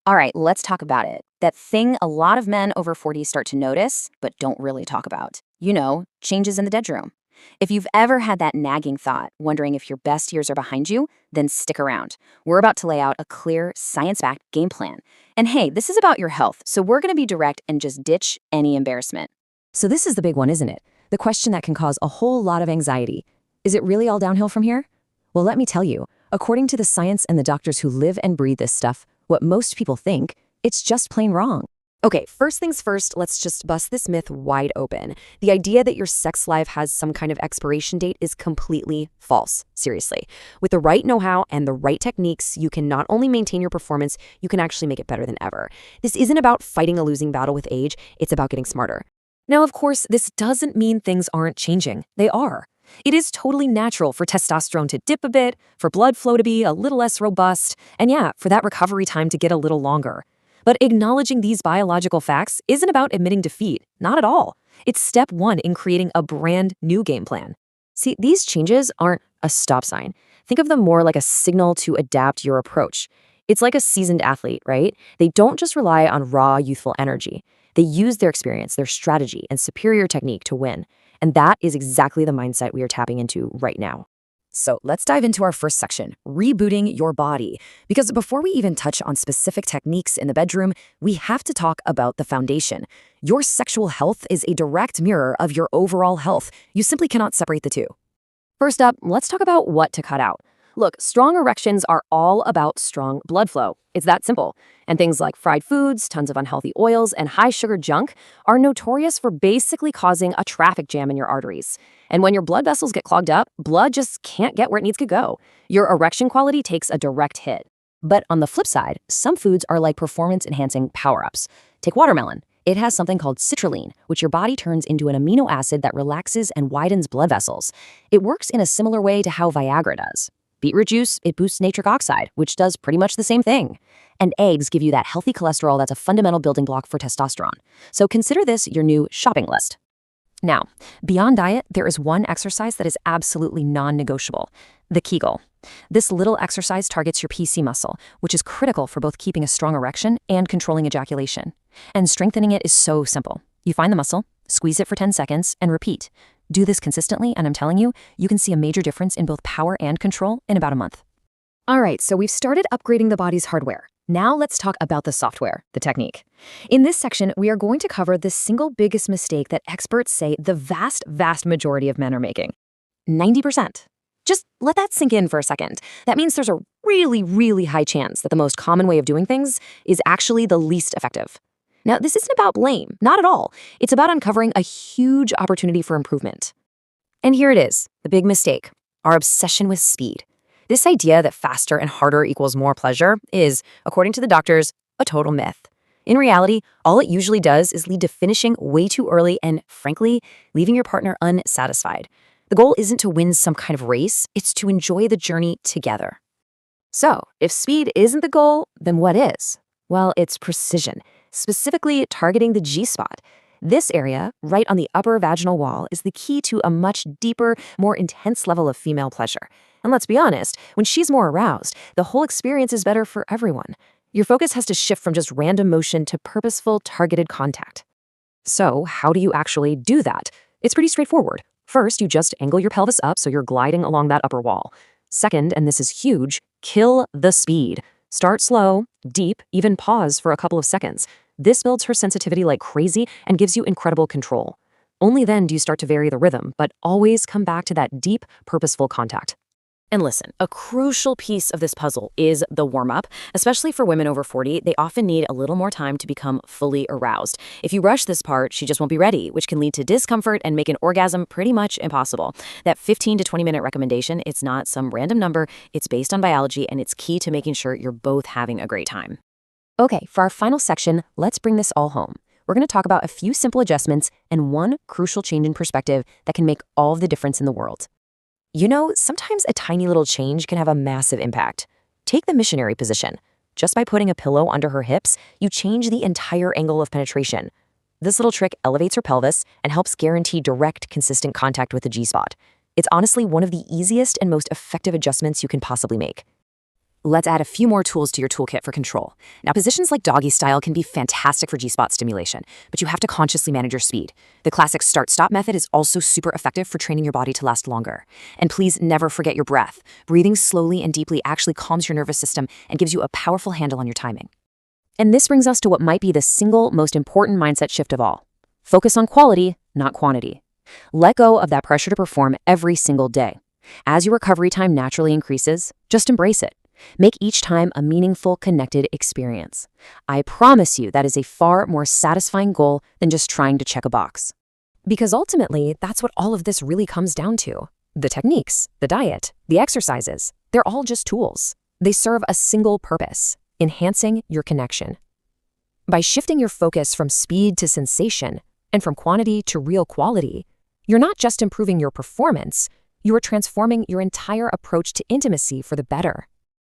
All right, let's talk about it. That thing a lot of men over 40 start to notice, but don't really talk about. Changes in the bedroom. If you've ever had that nagging thought, wondering if your best years are behind you, then stick around. We're about to lay out a clear, science-backed game plan. And hey, this is about your health, so we're going to be direct and just ditch any embarrassment. So this is the big one, isn't it? The question that can cause a whole lot of anxiety. Is it really all downhill from here? Well, let me tell you, according to the science and the doctors who live and breathe this stuff, what most people think, it's just plain wrong. Okay, first things first, let's just bust this myth wide open. The idea that your sex life has some kind of expiration date is completely false, seriously. With the right know-how and the right techniques, you can not only maintain your performance, you can actually make it better than ever. This isn't about fighting a losing battle with age, it's about getting smarter. Now, of course, this doesn't mean things aren't changing. They are. It is totally natural for testosterone to dip a bit, for blood flow to be a little less robust, and yeah, for that recovery time to get a little longer. But acknowledging these biological facts isn't about admitting defeat, not at all. It's step one in creating a brand new game plan. See, these changes aren't a stop sign. Think of them more like a signal to adapt your approach. It's like a seasoned athlete, right? They don't just rely on raw, youthful energy. They use their experience, their strategy, and superior technique to win. And that is exactly the mindset we are tapping into right now. So let's dive into our first section, rebooting your body. Because before we even touch on specific techniques in the bedroom, we have to talk about the foundation. Your sexual health is a direct mirror of your overall health. You simply cannot separate the two. First up, let's talk about what to cut out. Look, strong erections are all about strong blood flow. It's that simple. And things like fried foods, tons of unhealthy oils, and high-sugar junk are notorious for basically causing a traffic jam in your arteries. And when your blood vessels get clogged up, blood just can't get where it needs to go. Your erection quality takes a direct hit. But on the flip side, some foods are like performance-enhancing power-ups. Take watermelon. It has something called citrulline, which your body turns into an amino acid that relaxes and widens blood vessels. It works in a similar way to how Viagra does. Beetroot juice, it boosts nitric oxide, which does pretty much the same thing. And eggs give you that healthy cholesterol that's a fundamental building block for testosterone. So consider this your new shopping list. Now, beyond diet, there is one exercise that is absolutely non-negotiable, the Kegel. This little exercise targets your PC muscle, which is critical for both keeping a strong erection and controlling ejaculation. And strengthening it is so simple. You find the muscle, squeeze it for 10 seconds, and repeat. Do this consistently, and I'm telling you, you can see a major difference in both power and control in about a month. All right, so we've started upgrading the body's hardware. Now let's talk about the software, the technique. In this section, we are going to cover the single biggest mistake that experts say the vast majority of men are making. 90%. Just let that sink in for a second. That means there's a really high chance that the most common way of doing things is actually the least effective. Now, this isn't about blame, not at all. It's about uncovering a huge opportunity for improvement. And here it is, the big mistake, our obsession with speed. This idea that faster and harder equals more pleasure is, according to the doctors, a total myth. In reality, all it usually does is lead to finishing way too early and, frankly, leaving your partner unsatisfied. The goal isn't to win some kind of race, it's to enjoy the journey together. So, if speed isn't the goal, then what is? Well, it's precision, specifically targeting the G-spot. This area, right on the upper vaginal wall, is the key to a much deeper, more intense level of female pleasure. And let's be honest, when she's more aroused, the whole experience is better for everyone. Your focus has to shift from just random motion to purposeful, targeted contact. So, how do you actually do that? It's pretty straightforward. First, you just angle your pelvis up so you're gliding along that upper wall. Second, and this is huge, kill the speed. Start slow, deep, even pause for a couple of seconds. This builds her sensitivity like crazy and gives you incredible control. Only then do you start to vary the rhythm, but always come back to that deep, purposeful contact. And listen, a crucial piece of this puzzle is the warm-up. Especially for women over 40, they often need a little more time to become fully aroused. If you rush this part, she just won't be ready, which can lead to discomfort and make an orgasm pretty much impossible. That 15 to 20-minute recommendation, it's not some random number, it's based on biology, and it's key to making sure you're both having a great time. Okay, for our final section, let's bring this all home. We're going to talk about a few simple adjustments and one crucial change in perspective that can make all of the difference in the world. Sometimes a tiny little change can have a massive impact. Take the missionary position. Just by putting a pillow under her hips, you change the entire angle of penetration. This little trick elevates her pelvis and helps guarantee direct, consistent contact with the G-spot. It's honestly one of the easiest and most effective adjustments you can possibly make. let's add a few more tools to your toolkit for control. Now, positions like doggy style can be fantastic for G-spot stimulation, but you have to consciously manage your speed. The classic start-stop method is also super effective for training your body to last longer. And please never forget your breath. Breathing slowly and deeply actually calms your nervous system and gives you a powerful handle on your timing. And this brings us to what might be the single most important mindset shift of all. Focus on quality, not quantity. Let go of that pressure to perform every single day. As your recovery time naturally increases, just embrace it. Make each time a meaningful, connected experience. I promise you that is a far more satisfying goal than just trying to check a box. Because ultimately, that's what all of this really comes down to. The techniques, the diet, the exercises, they're all just tools. They serve a single purpose: enhancing your connection. By shifting your focus from speed to sensation and from quantity to real quality, you're not just improving your performance, you are transforming your entire approach to intimacy for the better.